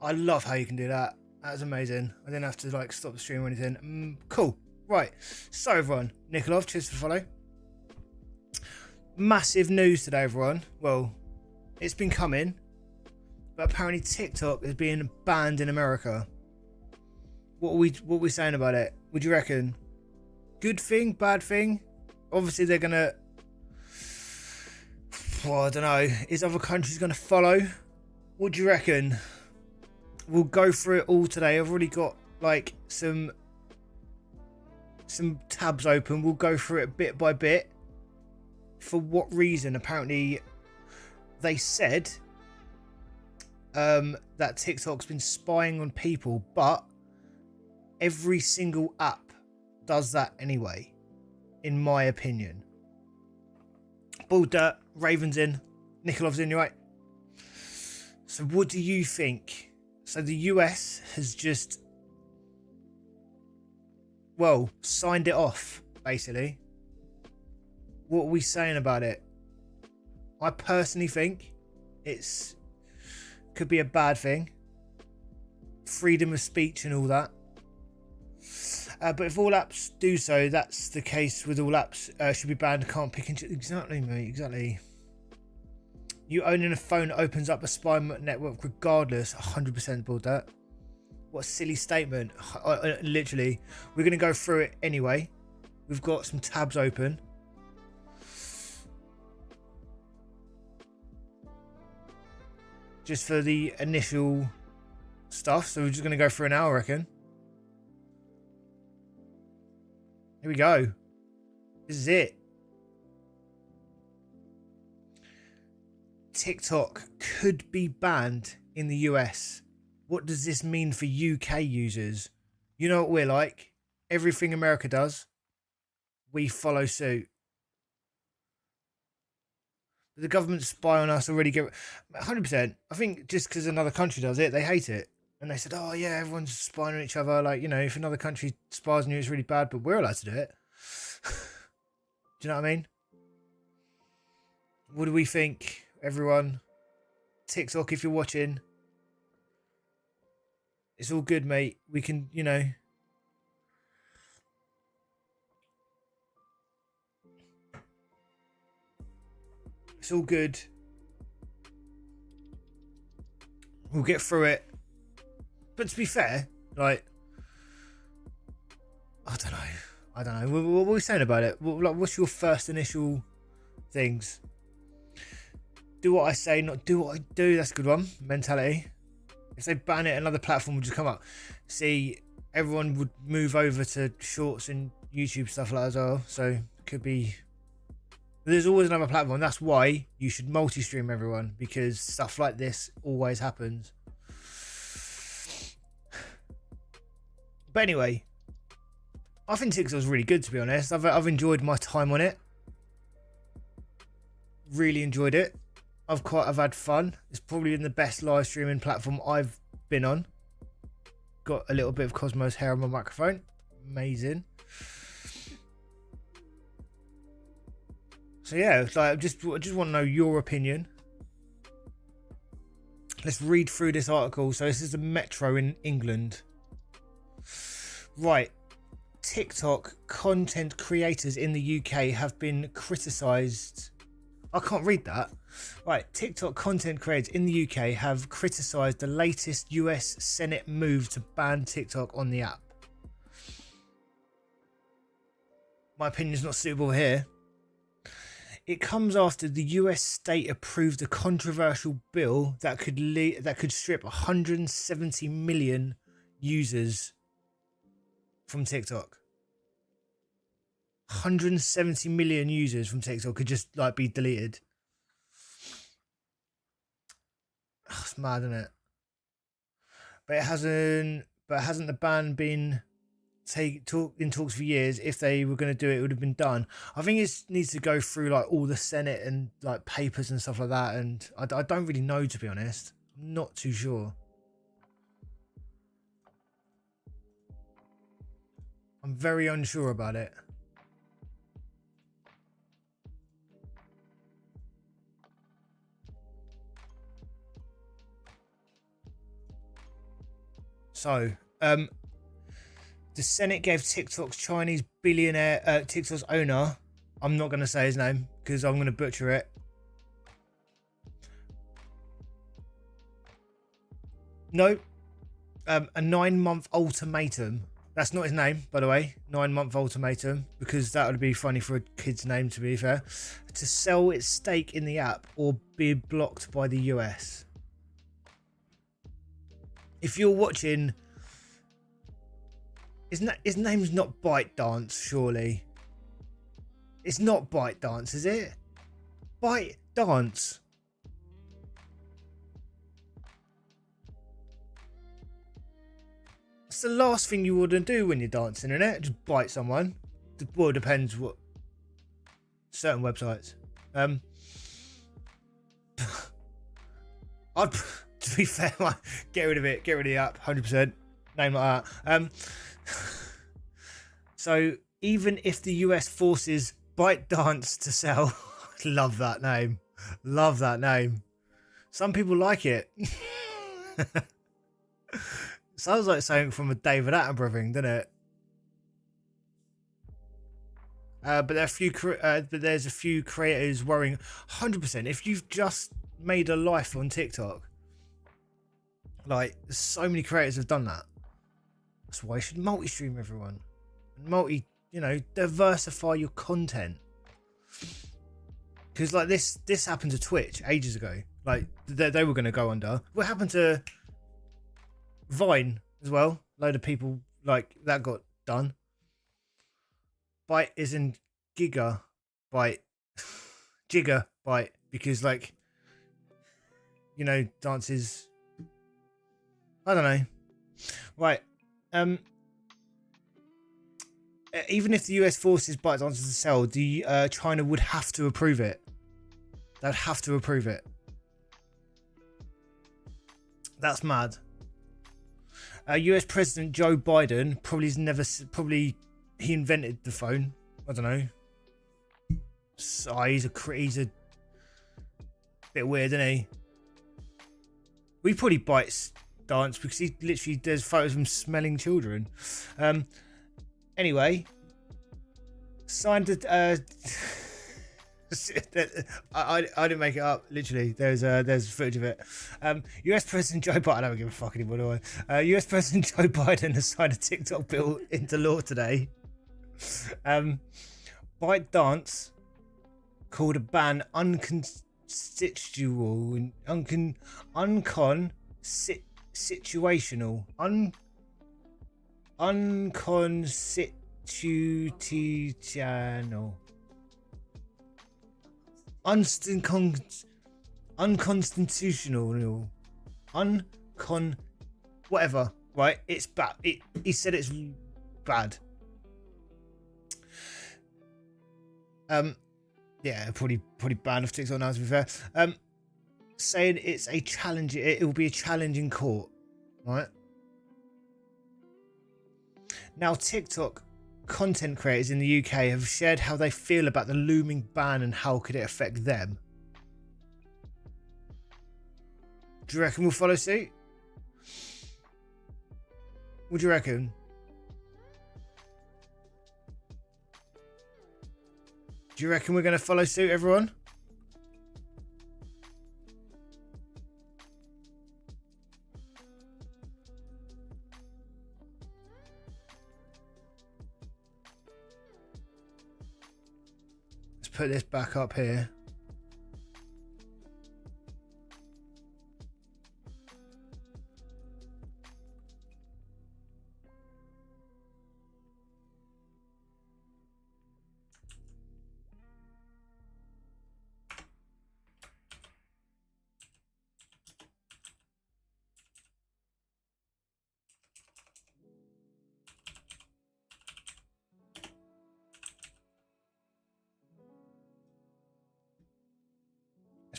I love how you can do that. That's amazing. I didn't have to like stop the stream or anything. Cool. Right. So everyone, Nikolov, cheers for the follow. Massive news today, everyone. Well, it's been coming, but apparently TikTok is being banned in America. What are we saying about it? Would you reckon? Good thing, bad thing? Obviously they're gonna. Well, I don't know. Is other countries gonna follow? What do you reckon? We'll go through it all today. I've already got like some tabs open. We'll go through it bit by bit. For what reason? Apparently, they said that TikTok's been spying on people, but every single app does that anyway, in my opinion. Ball Dirt, Raven's in, Nikolov's in, you right? So what do you think? So the US has just, well, signed it off, basically. What are we saying about it? I personally think it's could be a bad thing. Freedom of speech and all that. But if all apps do so, that's the case with all apps. Should be banned. Can't pick and choose. Exactly, mate. Exactly. You owning a phone opens up a spy network regardless. 100% build that. What a silly statement. Literally. We're going to go through it anyway. We've got some tabs open. Just for the initial stuff. So we're just going to go for an hour, I reckon. Here we go. This is it. TikTok could be banned in the US. What does this mean for UK users? You know what we're like. Everything America does, we follow suit. The government spy on us already. 100%. I think just because another country does it, they hate it. And they said, oh, yeah, everyone's spying on each other. Like, you know, if another country spies on you, it's really bad, but we're allowed to do it. Do you know what I mean? What do we think, everyone? TikTok, if you're watching. It's all good, mate. We can, you know. It's all good. We'll get through it. But to be fair, like, I don't know. What are we saying about it? What's your first initial things? Do what I say, not do what I do. That's a good one. Mentality. If they ban it, another platform would just come up. See, everyone would move over to shorts and YouTube stuff like that as well. So it could be. There's always another platform. That's why you should multi-stream, everyone, because stuff like this always happens. But anyway, I think TikTok was really good, to be honest. I've enjoyed my time on it. Really enjoyed it. I've had fun. It's probably been the best live streaming platform I've been on. Got a little bit of Cosmo's hair on my microphone. Amazing. So yeah, it's like I just want to know your opinion. Let's read through this article. So this is the Metro in England. Right. TikTok content creators in the UK have been criticised. I can't read that. Right. TikTok content creators in the UK have criticised the latest US Senate move to ban TikTok on the app. My opinion is not suitable here. It comes after the US state approved a controversial bill that could strip 170 million users from TikTok. 170 million users from TikTok could just like be deleted. Oh, it's mad, isn't it? But hasn't the ban been in talks for years? If they were going to do it, it would have been done. I think it needs to go through like all the Senate and like papers and stuff like that. And I don't really know, to be honest. I'm not too sure. I'm very unsure about it. So, the Senate gave TikTok's Chinese billionaire, TikTok's owner, I'm not going to say his name because I'm going to butcher it. No, a 9-month ultimatum. That's not his name, by the way. 9-month ultimatum, because that would be funny for a kid's name, to be fair. To sell its stake in the app or be blocked by the US. If you're watching, his name's not ByteDance, surely. It's not ByteDance, is it? ByteDance. It's the last thing you wouldn't do when you're dancing, innit? Just bite someone. Well, it depends what. Certain websites. I'd, to be fair, get rid of it. Get rid of the app. 100%. Name like that. So even if the US forces ByteDance to sell, love that name. Love that name. Some people like it. Sounds like something from a David Attenborough thing, doesn't it? But there's a few creators worrying. 100%. If you've just made a life on TikTok, like so many creators have done that. That's why you should multi-stream, everyone. Diversify your content. Because like this happened to Twitch ages ago. Like they were going to go under. What happened to Vine as well? Load of people like that got done. Byte is in Gigabyte because like dances. I don't know. Right. Even if the US forces ByteDance to sell, China would have to approve it. They'd have to approve it. That's mad. US President Joe Biden probably he invented the phone. I don't know. So he's a bit weird, isn't he? We probably ByteDance because he literally does photos of him smelling children. Anyway, signed it. I didn't make it up. Literally, there's footage of it. US President Joe Biden. I don't give a fuck anymore, do I? US President Joe Biden has signed a TikTok bill into law today. ByteDance called a ban unconstitutional, situational, unconstitutional, unconstitutional, whatever. Right? It's bad. He said it's bad. Yeah, probably banned off TikTok now, to be fair. Saying it's a challenge. It will be a challenge in court, right? Now, TikTok content creators in the UK have shared how they feel about the looming ban and how could it affect them. Do you reckon we'll follow suit? What do you reckon? Do you reckon we're going to follow suit, everyone? Let's put this back up here.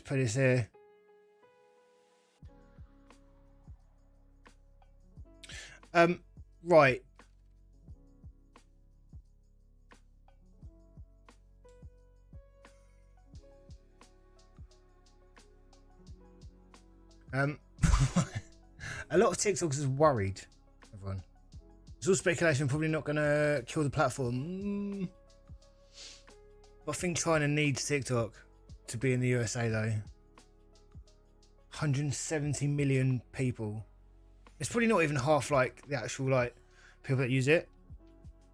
Put this here. Right. A lot of TikTokers are worried, everyone. It's all speculation, probably not going to kill the platform. But I think China needs TikTok to be in the USA though. 170 million people. It's probably not even half like the actual like people that use it.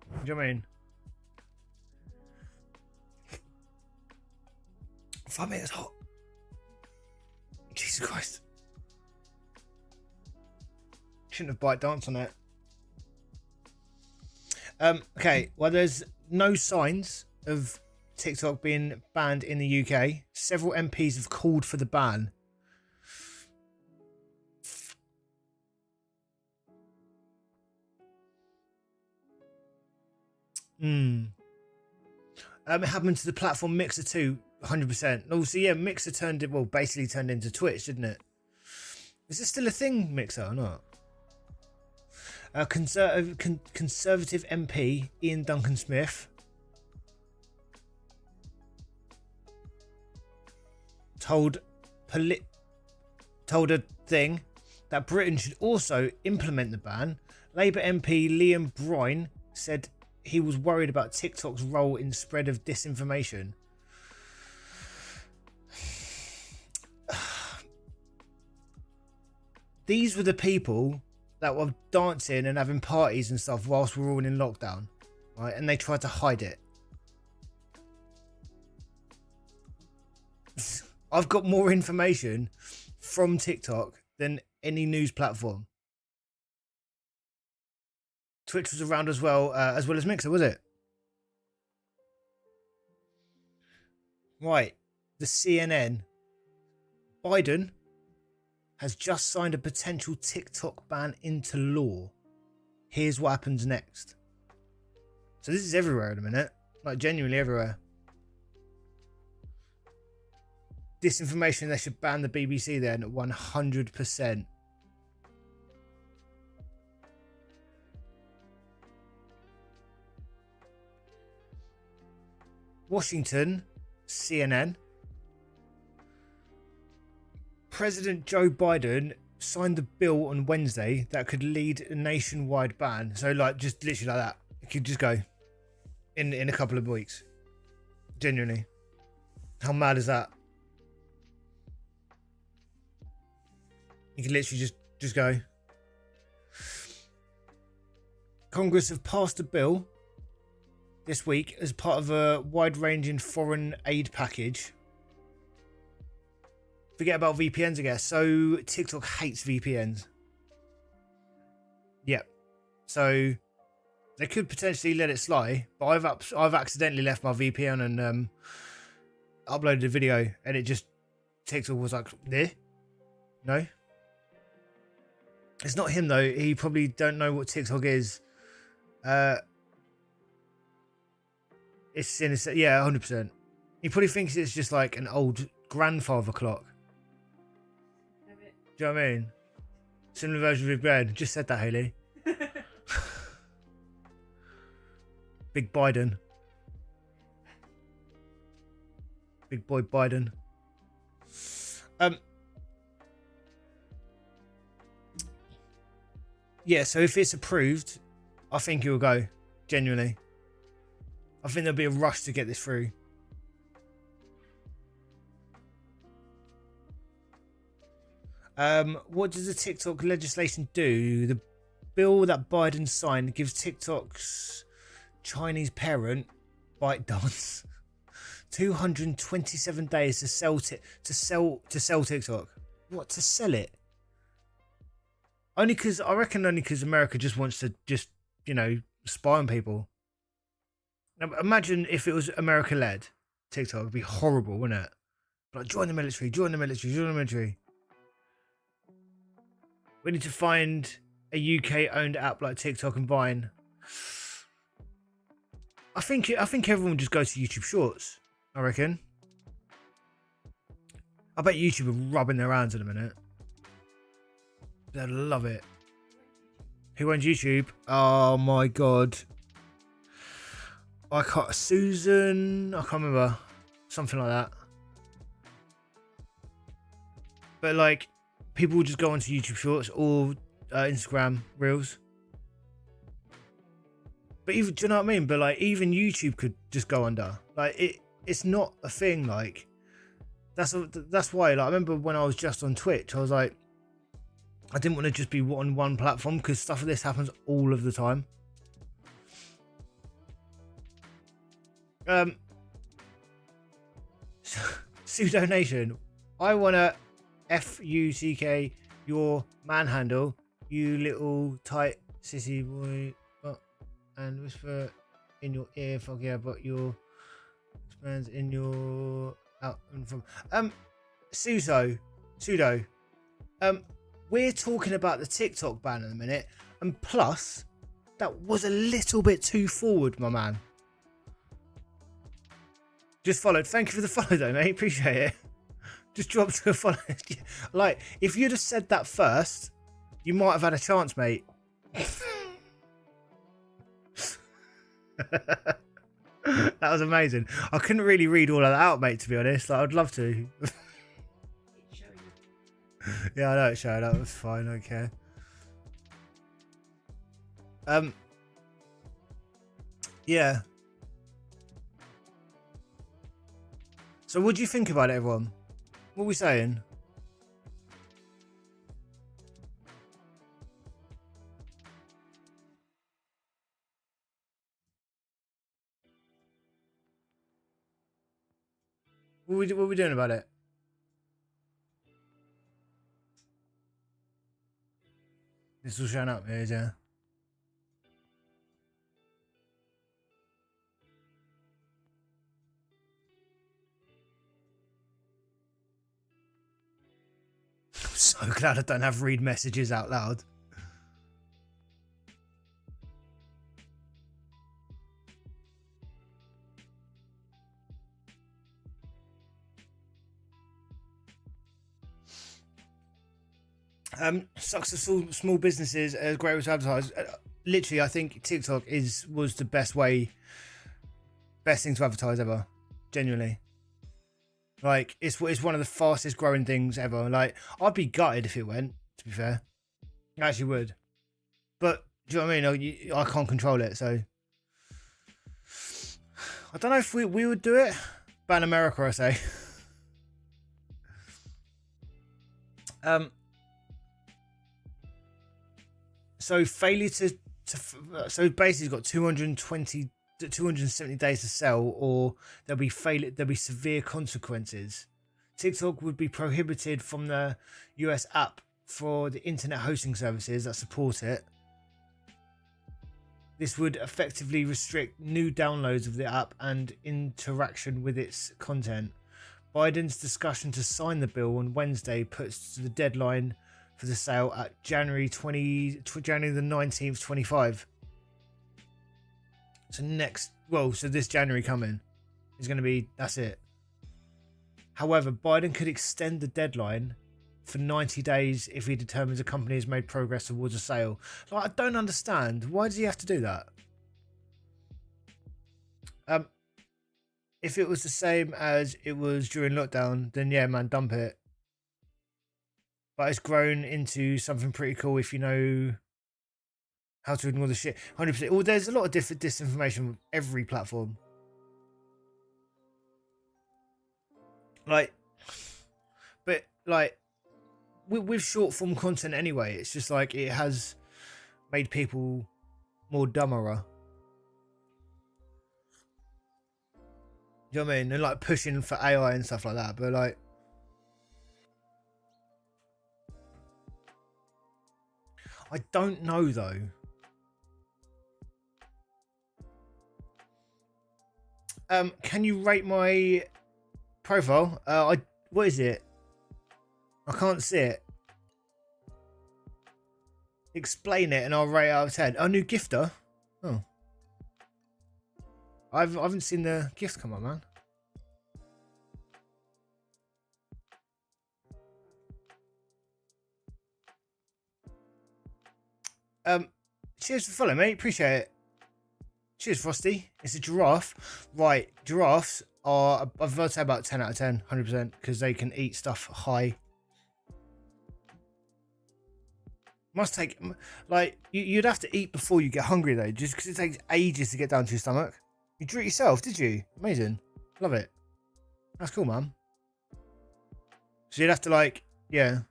Do you know what I mean? 5 minutes hot. Jesus Christ. Shouldn't have bite danced on it. Okay, well, there's no signs of TikTok being banned in the UK. Several MPs have called for the ban. It happened to the platform Mixer too, 100%. Also, yeah, Mixer basically turned into Twitch, didn't it? Is this still a thing, Mixer, or not? Conservative MP Ian Duncan Smith told a thing that Britain should also implement the ban. Labour MP Liam Bryan said he was worried about TikTok's role in spread of disinformation. These were the people that were dancing and having parties and stuff whilst we were all in lockdown, right? And they tried to hide it. I've got more information from TikTok than any news platform. Twitch was around as well as Mixer, was it? Right. The CNN. Biden has just signed a potential TikTok ban into law. Here's what happens next. So this is everywhere at a minute. Like genuinely everywhere. Disinformation, they should ban the BBC then 100%. Washington, CNN. President Joe Biden signed a bill on Wednesday that could lead a nationwide ban. So like just literally like that. It could just go in a couple of weeks. Genuinely. How mad is that? You can literally just go. Congress have passed a bill this week as part of a wide-ranging foreign aid package. Forget about VPNs, I guess. So TikTok hates VPNs. Yep. So they could potentially let it slide, but I've accidentally left my VPN and uploaded a video, and it just TikTok was like, there. No. It's not him though. He probably don't know what TikTok is. It's in his, yeah, 100%. He probably thinks it's just like an old grandfather clock. Do you know what I mean? Similar version of Big Ben. Just said that, Haley. Big Biden. Big boy Biden. Yeah, so if it's approved, I think it will go. Genuinely. I think there'll be a rush to get this through. What does the TikTok legislation do? The bill that Biden signed gives TikTok's Chinese parent, ByteDance, 227 days to sell TikTok. What, to sell it? Only because America just wants to spy on people. Now imagine if it was America led TikTok, it'd be horrible, wouldn't it? Like join the military, join the military, join the military. We need to find a UK owned app like TikTok and Vine. I think everyone would just go to YouTube Shorts. I reckon. I bet YouTube are rubbing their hands in a minute. They'd love it. Who owns YouTube? Oh my god. I can't. Susan. I can't remember. Something like that. But like, people will just go onto YouTube Shorts or Instagram Reels But even, do you know what I mean? But like, even YouTube could just go under. Like, it's not a thing. Like, that's why. Like, I remember when I was just on Twitch, I was like, I didn't want to just be on one platform because stuff like this happens all of the time. Pseudo Nation, I wanna FUCK your manhandle, you little tight sissy boy, and whisper in your ear, fuck yeah, but your expands in your out and from pseudo, we're talking about the TikTok ban in a minute, and plus that was a little bit too forward, my man. Just followed. Thank you for the follow though, mate. Appreciate it. Just dropped a follow. Like, if you'd have said that first, you might have had a chance, mate. That was amazing. I couldn't really read all of that out, mate, to be honest. Like, I'd love to. Yeah, I know it showed up. That's fine. I don't care. Yeah. So what do you think about it, everyone? What are we saying? What are we doing about it? This will shut up here, yeah. I'm so glad I don't have read messages out loud. Sucks to small businesses as great as advertise. Literally, I think TikTok was the best thing to advertise ever. Genuinely, like it's one of the fastest growing things ever. Like, I'd be gutted if it went. To be fair, I actually would. But do you know what I mean? I can't control it, so I don't know if we would do it. Ban America, I say. So failure so basically it's got 270 days to sell, or there'll be severe consequences. TikTok would be prohibited from the US app for the internet hosting services that support it. This would effectively restrict new downloads of the app and interaction with its content. Biden's discussion to sign the bill on Wednesday puts the deadline for the sale at January the 19th, 25. So this January coming is going to be, that's it. However, Biden could extend the deadline for 90 days if he determines a company has made progress towards a sale. Like, I don't understand. Why does he have to do that? If it was the same as it was during lockdown, then yeah, man, dump it. But it's grown into something pretty cool if you know how to ignore the shit. 100%. Well, there's a lot of different disinformation with every platform. Like, but like with short form content anyway, it's just like it has made people more dumberer. You know what I mean? And like pushing for AI and stuff like that, but like, I don't know though. Can you rate my profile? What is it? I can't see it. Explain it and I'll rate it out of 10. Oh, new gifter. Oh. I haven't seen the gifts come up, man. Cheers for following, mate. Appreciate it. Cheers, Frosty. It's a giraffe. Right, giraffes are, I've got to say about 10 out of 10, 100%, because they can eat stuff high. Must take, like, you'd have to eat before you get hungry though, just because it takes ages to get down to your stomach. You drew it yourself, did you? Amazing. Love it. That's cool, man. So you'd have to, like, yeah.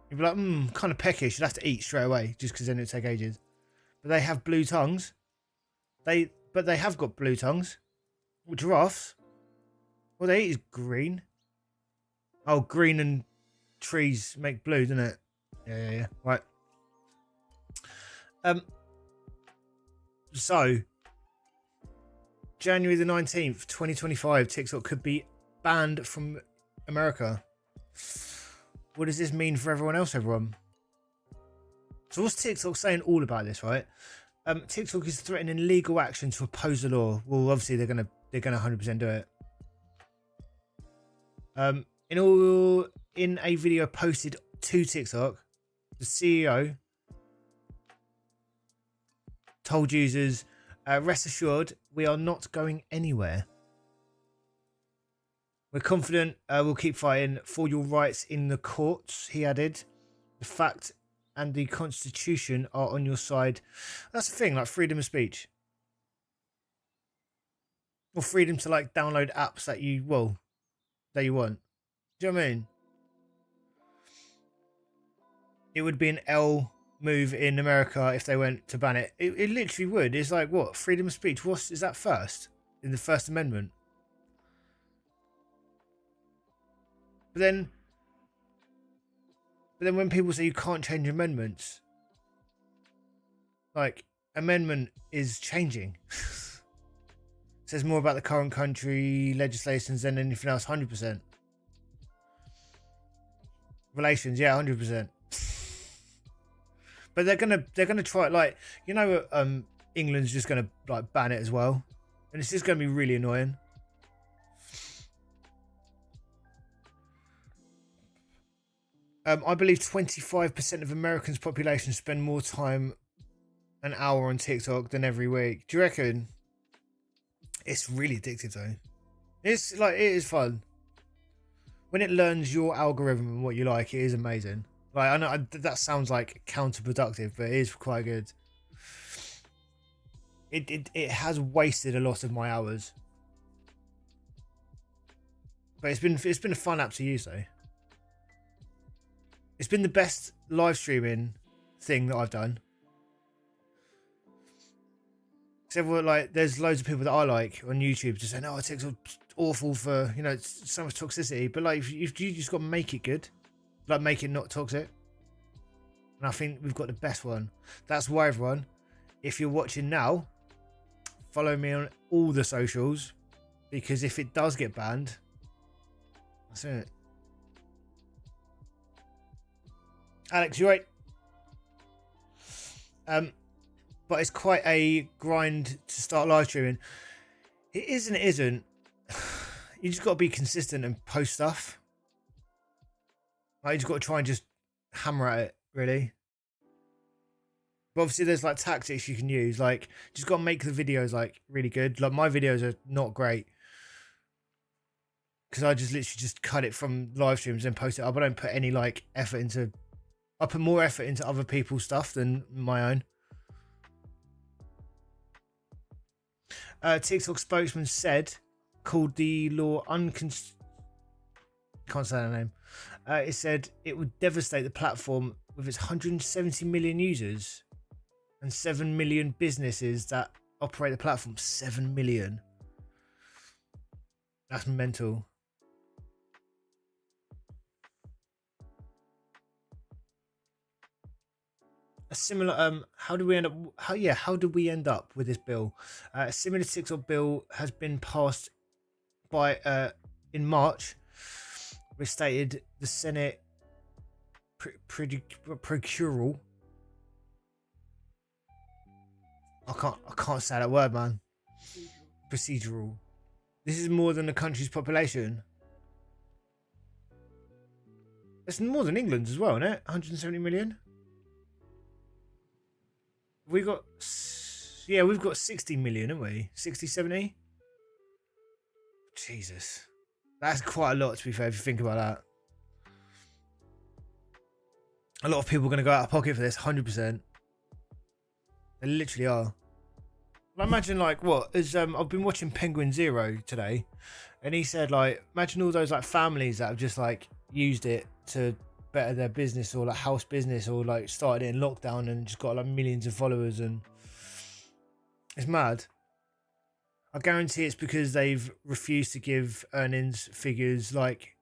You'd be like, kind of peckish. You'd have to eat straight away, just because then it'd take ages. But they have blue tongues. But they have got blue tongues. Well, giraffes. What they eat is green. Oh, green and trees make blue, doesn't it? Yeah. Right. So January the 19th, 2025, TikTok could be banned from America. What does this mean for everyone else, everyone? So what's TikTok saying all about this, right? TikTok is threatening legal action to oppose the law. Well, obviously they're gonna 100% do it. In a video posted to TikTok, the CEO told users, rest assured, we are not going anywhere. We're confident we'll keep fighting for your rights in the courts, he added. The fact and the Constitution are on your side. That's the thing, like freedom of speech. Or freedom to, like, download apps that you want. Do you know what I mean? It would be an L move in America if they went to ban it. It literally would. It's like, what? Freedom of speech. Is that first? In the First Amendment? But then when people say you can't change amendments, like, amendment is changing. Says more about the current country legislations than anything else. 100%. Relations, yeah, 100%. But they're gonna try, like, you know, England's just gonna, like, ban it as well, and it's just gonna be really annoying. I believe 25% of Americans' population spend more time an hour on TikTok than every week. Do you reckon? It's really addictive though. It's like, it is fun. When it learns your algorithm and what you like, it is amazing. Like, I know that sounds like counterproductive, but it is quite good. It has wasted a lot of my hours, but it's been a fun app to use though. It's been the best live streaming thing that I've done. Except for, like, there's loads of people that I like on YouTube just saying, "Oh, TikTok's awful for, you know, it's so much toxicity." But, like, you just got to make it good, like, make it not toxic. And I think we've got the best one. That's why, everyone, if you're watching now, follow me on all the socials, because if it does get banned, that's it. Alex, you're right. But it's quite a grind to start live streaming. It is and it isn't. You just got to be consistent and post stuff. Like, you just got to try and just hammer at it, really. But obviously there's, like, tactics you can use. Like, just got to make the videos, like, really good. Like, my videos are not great, because I just literally just cut it from live streams and post it up. I don't put any, like, effort into... I put more effort into other people's stuff than my own. TikTok spokesman said, called the law can't say that name. It said it would devastate the platform with its 170 million users and 7 million businesses that operate the platform. 7 million. That's mental. A similar how did we end up with this bill? A similar TikTok bill has been passed by in March, which stated the Senate procedural. I can't say that word, man. Procedural. This is more than the country's population. It's more than England's as well, isn't it? 170 million. We've got 60 million, haven't we? 60, 70? Jesus. That's quite a lot, to be fair, if you think about that. A lot of people are going to go out of pocket for this, 100%. They literally are. I imagine, like, what is I've been watching Penguin Zero today, and he said, like, imagine all those like families that have just like used it to better their business, or like house business, or like started it in lockdown and just got like millions of followers, and it's mad. I guarantee it's because they've refused to give earnings figures like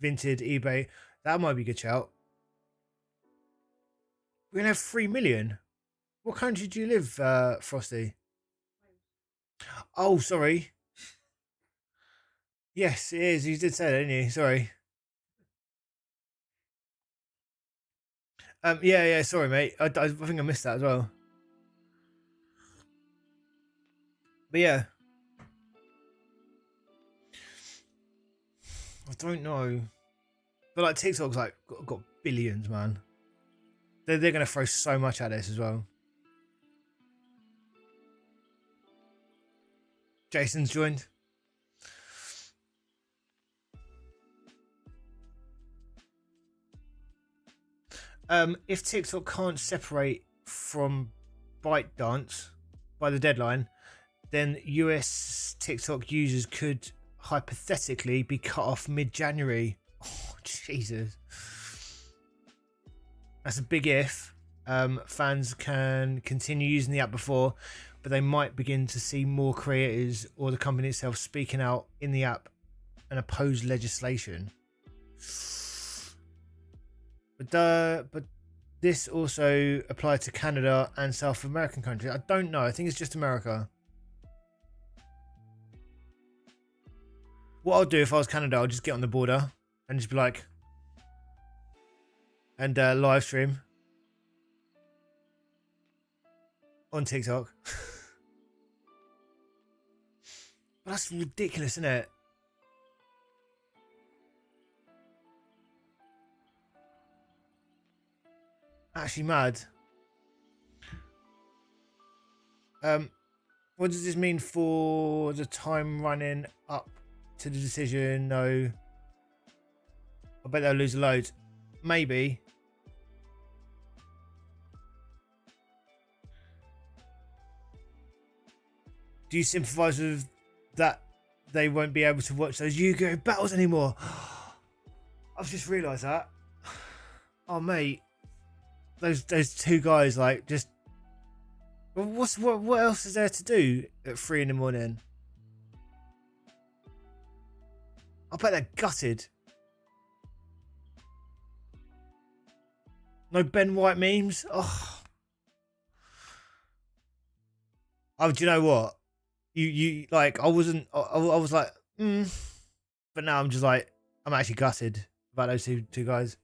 Vinted, eBay. That might be a good shout. We're gonna have 3 million. What country do you live, Frosty? Oh, sorry. Yes, it is. You did say that, didn't you? Sorry. Yeah. Sorry, mate. I think I missed that as well. But yeah, I don't know. But like TikTok's like got billions, man. They're gonna throw so much at this as well. Jason's joined. If TikTok can't separate from ByteDance by the deadline, then US TikTok users could hypothetically be cut off mid-January. Oh, Jesus. That's a big if. Fans can continue using the app before, but they might begin to see more creators or the company itself speaking out in the app and oppose legislation. But this also applies to Canada and South American countries. I don't know. I think it's just America. What I'll do if I was Canada, I'll just get on the border and just be like, and live stream on TikTok. But that's ridiculous, isn't it? Actually mad. What does this mean for the time running up to the decision? No. I bet they'll lose a load. Maybe. Do you sympathise with that they won't be able to watch those Yu-Gi-Oh battles anymore? I've just realised that. Oh mate. Those two guys, like, just what else is there to do at 3 in the morning? I bet they're gutted. No Ben White memes. Oh, do you know what? You like, I wasn't. I was like, but now I'm just like, I'm actually gutted about those two guys.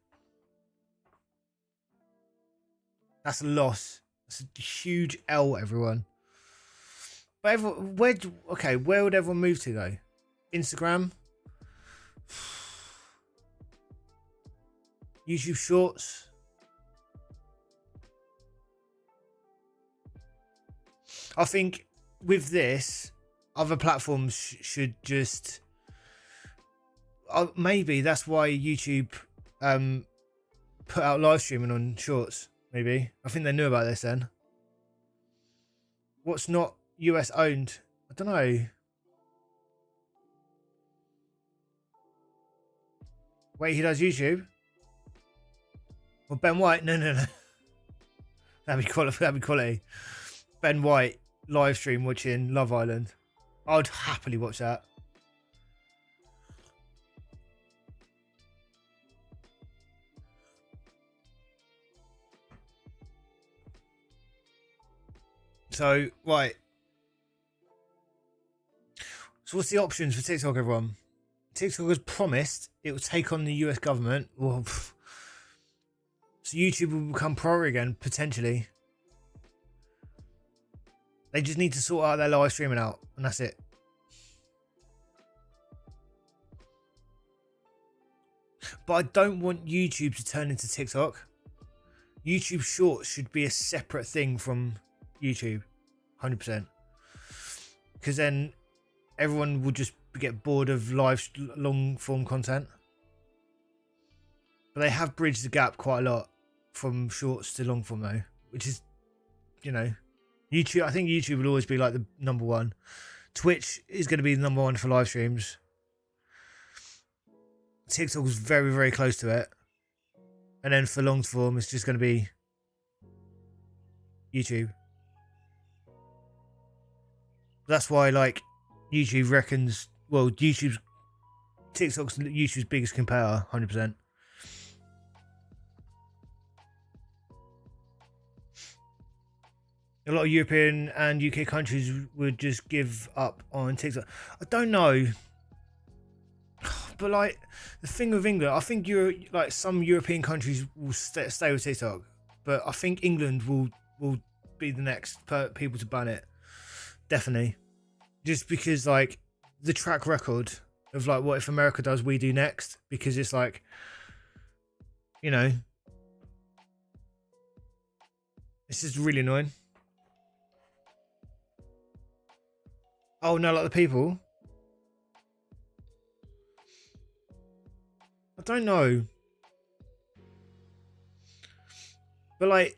That's a loss. That's a huge L, everyone. But where would everyone move to though? Instagram, YouTube Shorts. I think with this, other platforms should just. Maybe that's why YouTube put out live streaming on Shorts. Maybe. I think they knew about this then. What's not US owned? I don't know. Wait, he does YouTube? Well, Ben White? No. That'd be quality. Ben White live stream watching Love Island. I'd happily watch that. So, right. So what's the options for TikTok, everyone? TikTok has promised it will take on the US government. Well, so YouTube will become priority again, potentially. They just need to sort out their live streaming out, and that's it. But I don't want YouTube to turn into TikTok. YouTube Shorts should be a separate thing from YouTube, 100%. Because then everyone would just get bored of live long form content. But they have bridged the gap quite a lot. from shorts to long form though, which is, you know, YouTube. I think YouTube will always be like the number one. Twitch is going to be the number one for live streams. TikTok was very, very close to it. And then for long form, it's just going to be YouTube. That's why, like, YouTube reckons, well, TikTok's YouTube's biggest competitor, 100%. A lot of European and UK countries would just give up on TikTok. I don't know. But, like, the thing with England, I think some European countries will stay with TikTok. But I think England will be the next people to ban it. Definitely. Just because, like, the track record of, like, what if America does, we do next. Because it's like, you know, it's just really annoying. Oh, no, like the people. I don't know. But, like,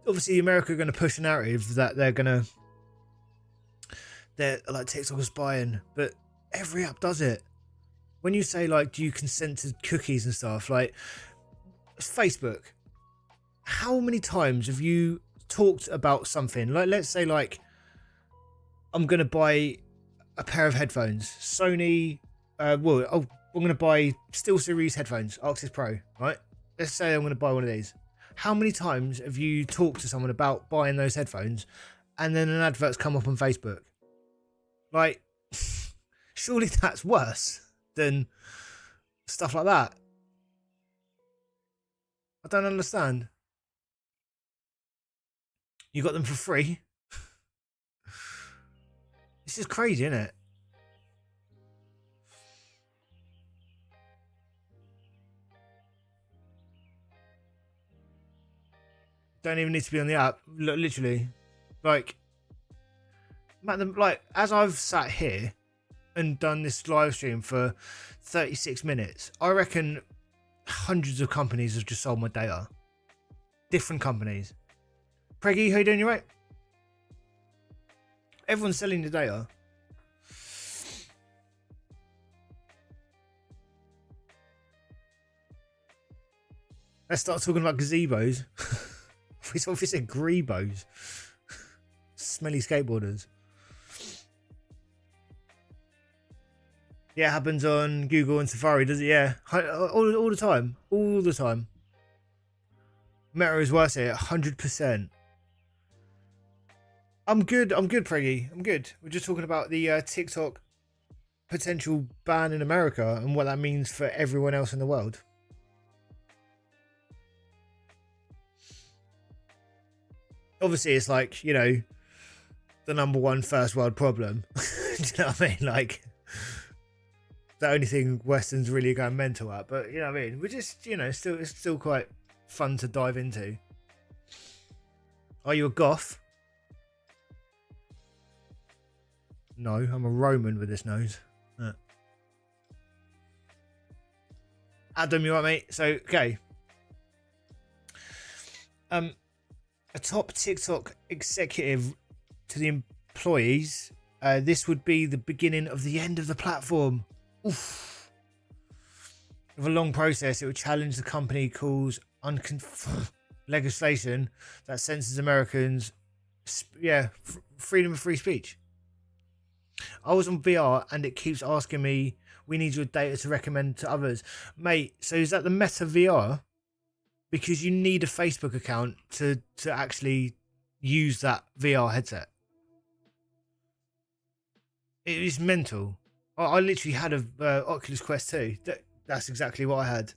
obviously America are going to push a narrative that they're like TikTok is spying, but every app does it. When you say, like, do you consent to cookies and stuff, like, Facebook, how many times have you talked about something? Like, let's say, like, I'm going to buy a pair of headphones. Sony, I'm going to buy SteelSeries headphones, Arctis Pro, right? Let's say I'm going to buy one of these. How many times have you talked to someone about buying those headphones and then an advert's come up on Facebook? Like, surely that's worse than stuff like that. I don't understand. You got them for free? This is crazy, isn't it? Don't even need to be on the app. Literally, like, as I've sat here and done this live stream for 36 minutes, I reckon hundreds of companies have just sold my data. Different companies. Preggy, how you doing? You right? Everyone's selling the data. Let's start talking about gazebos. We said grebos. Smelly skateboarders. Yeah, it happens on Google and Safari, does it? Yeah. All the time. All the time. Meta is worse here, 100%. I'm good, Preggy. I'm good. We're just talking about the TikTok potential ban in America and what that means for everyone else in the world. Obviously, it's like, you know, the number one first world problem. Do you know what I mean? Like, the only thing Western's really going mental at. But, you know what I mean? We're just, you know, it's still quite fun to dive into. Are you a goth? No, I'm a Roman with this nose. Adam, you right, mate? So, okay. A top TikTok executive to the employees. This would be the beginning of the end of the platform. Oof. With a long process, it would challenge the company calls legislation that censors Americans. Freedom of free speech. I was on VR and it keeps asking me, we need your data to recommend to others. Mate, so is that the Meta VR? Because you need a Facebook account to actually use that VR headset. It is mental. I literally had a Oculus Quest 2. That's exactly what I had.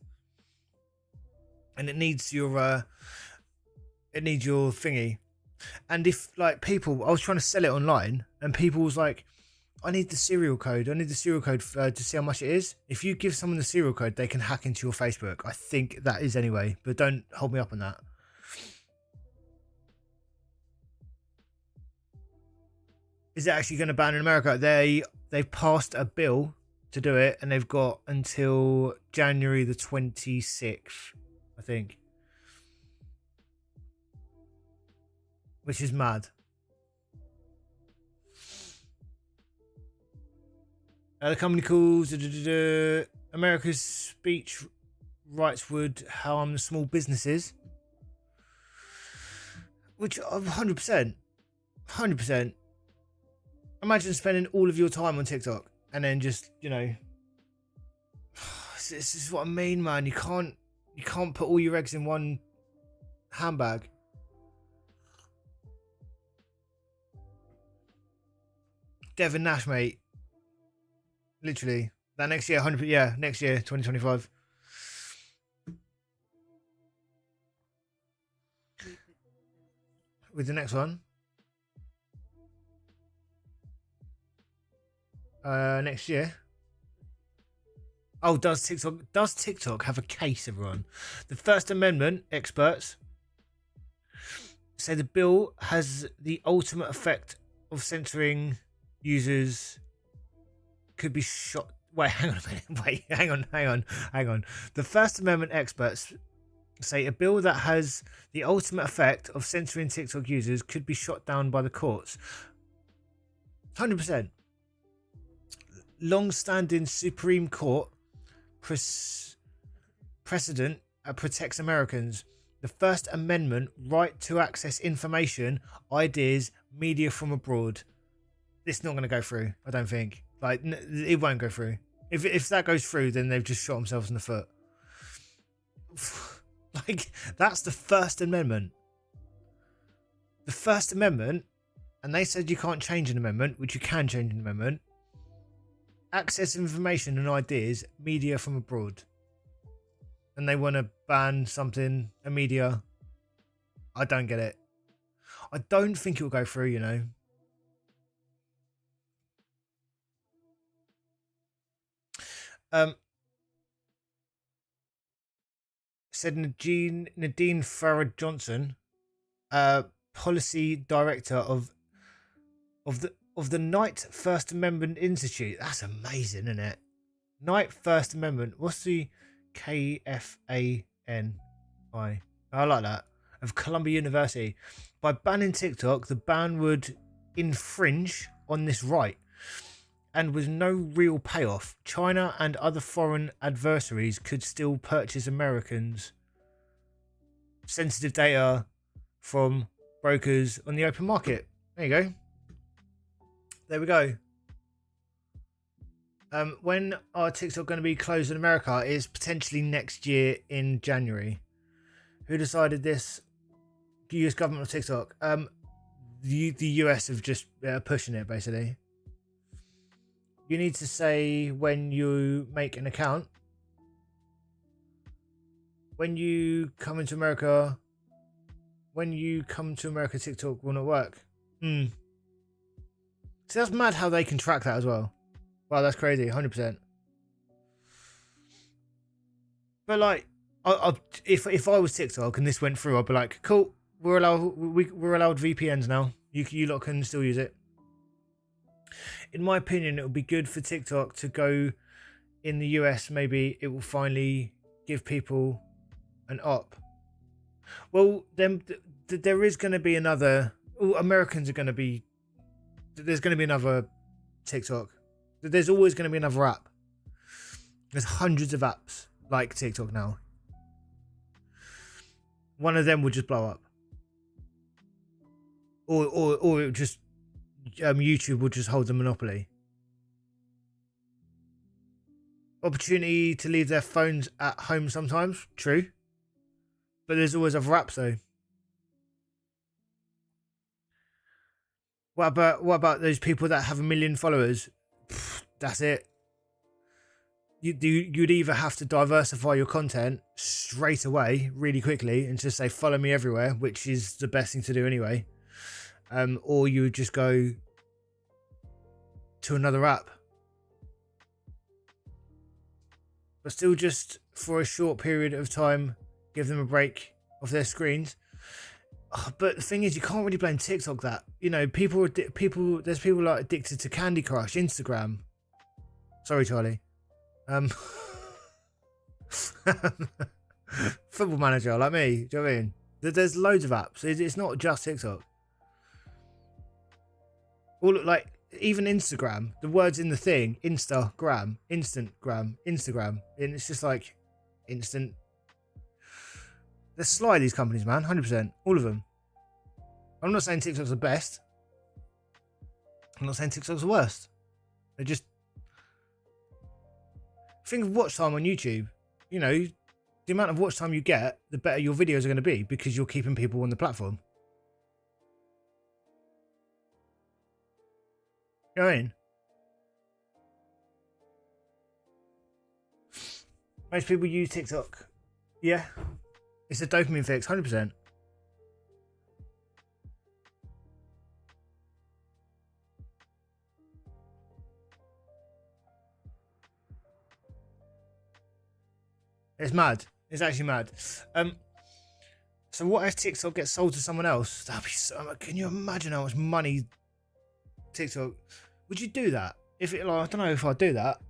And it needs your thingy. And if, like, people, I was trying to sell it online and people was like, I need the serial code to see how much it is. If you give someone the serial code, they can hack into your Facebook. I think that is anyway, but don't hold me up on that. Is it actually going to ban in America? They've passed a bill to do it, and they've got until January the 26th, I think. which is mad. The company calls America's speech rights would harm the small businesses, which 100%, 100%. Imagine spending all of your time on TikTok and then just, you know, this is what I mean, man. You can't put all your eggs in one handbag. Devin Nash, mate. Literally. That next year, 100%, yeah, next year, 2025. With the next one. Next year. Oh, does TikTok have a case, everyone? The First Amendment experts say the bill has the ultimate effect of censoring users could be shot. Wait, hang on a minute. Wait, hang on. The First Amendment experts say a bill that has the ultimate effect of censoring TikTok users could be shot down by the courts. 100%. Long-standing Supreme Court precedent protects Americans. The First Amendment right to access information, ideas, media from abroad. It's not going to go through, I don't think. Like, it won't go through. If that goes through, then they've just shot themselves in the foot. Like, that's the First Amendment. The First Amendment, and they said you can't change an amendment, which you can change an amendment. Access information and ideas, media from abroad. And they want to ban something, a media. I don't get it. I don't think it'll go through, you know. Said Nadine Farrar Johnson, policy director of the Knight First Amendment Institute. That's amazing, isn't it? Knight First Amendment. What's the KFANI? I like that. Of Columbia University. By banning TikTok, the ban would infringe on this right. And with no real payoff, China and other foreign adversaries could still purchase Americans' sensitive data from brokers on the open market. There you go. There we go. When are TikTok going to be closed in America? Is potentially next year in January. Who decided this? The US government or TikTok? The US have just pushing it basically. You need to say when you make an account. When you come into America. When you come to America, TikTok will not work. So that's mad how they can track that as well. Wow, that's crazy. 100%. But like, if I was TikTok and this went through, I'd be like, cool. We're allowed VPNs now. You lot can still use it. In my opinion, it would be good for TikTok to go in the US. Maybe it will finally give people an op. Well, then there is going to be another. Americans are going to be. There's going to be another TikTok. There's always going to be another app. There's hundreds of apps like TikTok now. One of them would just blow up. Or it just YouTube would just hold the monopoly. Opportunity to leave their phones at home sometimes, true. But there's always other apps though. What about those people that have 1 million followers? That's it. You'd either have to diversify your content straight away, really quickly, and just say follow me everywhere, which is the best thing to do anyway. Or you would just go to another app. But still just for a short period of time, give them a break off their screens. But the thing is, you can't really blame TikTok that. You know, there's people like addicted to Candy Crush, Instagram. Sorry, Charlie. Football Manager, like me. Do you know what I mean? There's loads of apps. It's not just TikTok. All like even Instagram, the words in the thing, Instagram, Instagram, and it's just like instant. They're sly, these companies, man. 100%, all of them. I'm not saying TikTok's the best. I'm not saying TikTok's the worst. They just think of watch time on YouTube. You know, the amount of watch time you get, the better your videos are going to be because you're keeping people on the platform. You know what I mean? Most people use TikTok. Yeah. It's a dopamine fix, 100%. It's mad. It's actually mad. So what if TikTok gets sold to someone else? That'd be so. Can you imagine how much money TikTok? Would you do that? If it, like, I don't know if I'd do that.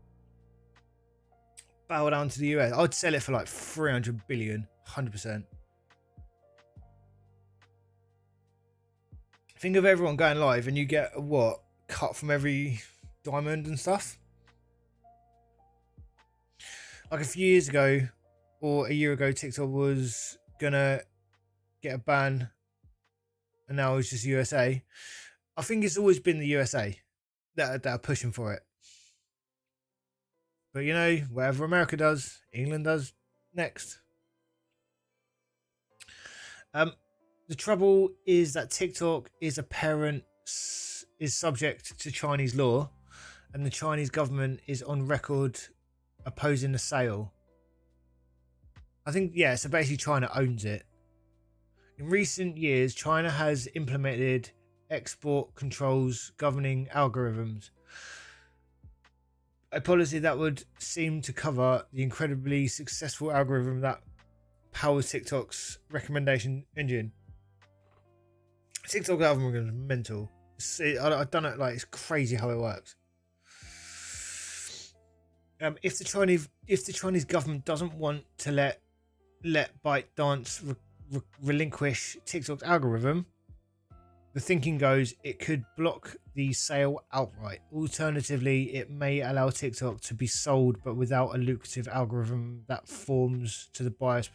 Bow down to the US. I'd sell it for like 300 billion, 100%. Think of everyone going live and you get a what? Cut from every diamond and stuff. Like a few years ago or a year ago, TikTok was gonna get a ban and now it's just USA. I think it's always been the USA that are pushing for it. But you know, whatever America does, England does next. The trouble is that TikTok is is subject to Chinese law, and the Chinese government is on record opposing the sale. I think, yeah, so basically China owns it. In recent years, China has implemented export controls governing algorithms, a policy that would seem to cover the incredibly successful algorithm that powers TikTok's recommendation engine. TikTok algorithm is mental. I've done it, like, it's crazy how it works. If the Chinese government doesn't want to let ByteDance relinquish TikTok's algorithm, the thinking goes it could block the sale outright. Alternatively, it may allow TikTok to be sold, but without a lucrative algorithm that forms to the buyers.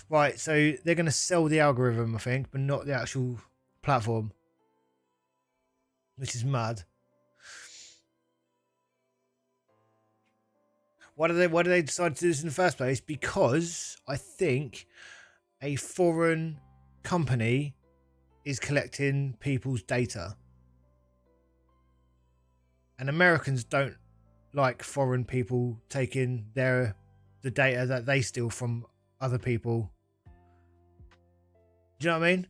Right, so they're going to sell the algorithm, I think, but not the actual platform, which is mad. Why do they decide to do this in the first place? Because I think a foreign company is collecting people's data, and Americans don't like foreign people taking the data that they steal from other people. Do you know what I mean?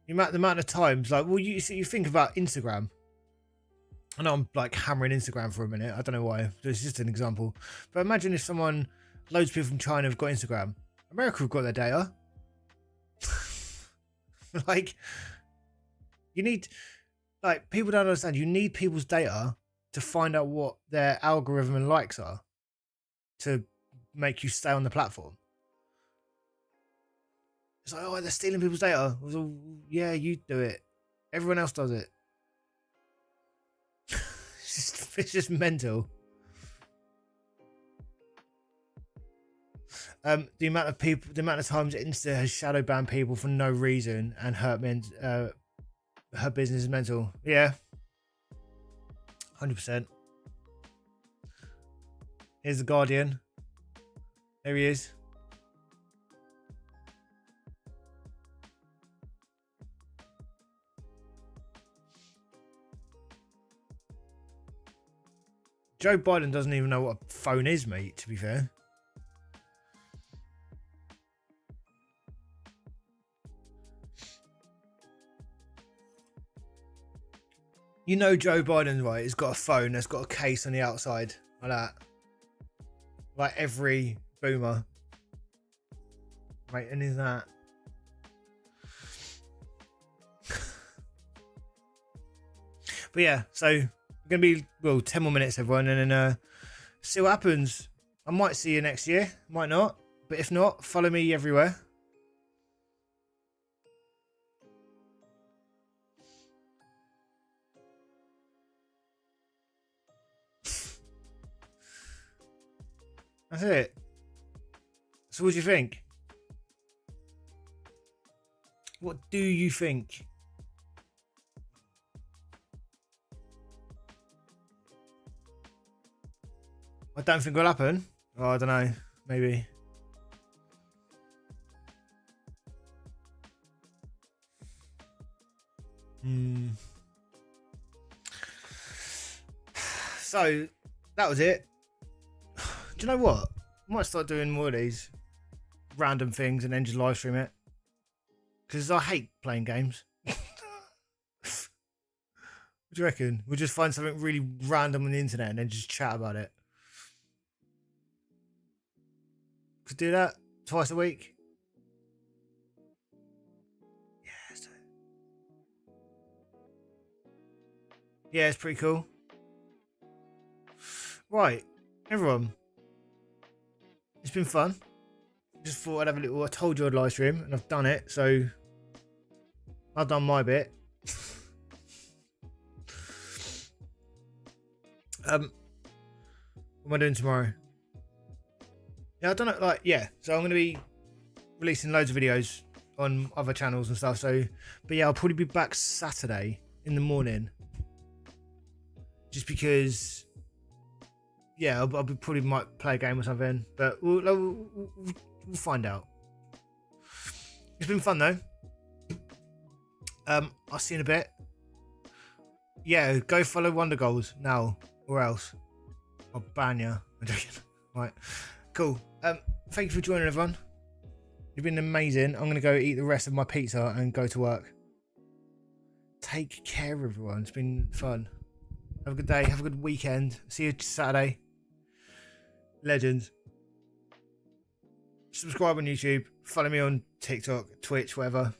The amount of times, like, well, you think about Instagram. I know I'm like hammering Instagram for a minute. I don't know why. It's just an example. But imagine if loads of people from China have got Instagram. America have got their data. Like, you need, like, people don't understand. You need people's data to find out what their algorithm and likes are to make you stay on the platform. It's like, oh, they're stealing people's data. I was like, yeah, you do it. Everyone else does it. It's just mental. The amount of times Insta has shadow banned people for no reason and her business is mental. Yeah, 100%. Here's the Guardian. There he is. Joe Biden doesn't even know what a phone is, mate, to be fair. You know Joe Biden, right, has got a phone that's got a case on the outside, like that. Like every boomer. Right, and is that... But yeah, so... Gonna be 10 more minutes, everyone, and then see what happens. I might see you next year, might not, but if not, follow me everywhere. That's it. So what do you think? What do you think? I don't think it'll happen. Oh, I don't know. Maybe. So that was it. Do you know what? I might start doing more of these random things and then just live stream it. Because I hate playing games. What do you reckon? We'll just find something really random on the internet and then just chat about it. Could do that twice a week. Yeah, it's pretty cool. Right, everyone. It's been fun. Just thought I'd have a little. I told you I'd live stream, and I've done it. So I've done my bit. What am I doing tomorrow? Yeah, I don't know. Like, yeah. So I'm going to be releasing loads of videos on other channels and stuff. So, but yeah, I'll probably be back Saturday in the morning. Just because, yeah, I'll probably might play a game or something. But we'll find out. It's been fun though. I'll see you in a bit. Yeah, go follow Wonder Goals now, or else I'll ban you. I'm joking. Right, cool. Thank you for joining, everyone. You've been amazing. I'm gonna go eat the rest of my pizza and go to work. Take care, everyone. It's been fun. Have a good day. Have a good weekend. See you Saturday. Legends. Subscribe on YouTube. Follow me on TikTok, Twitch, whatever.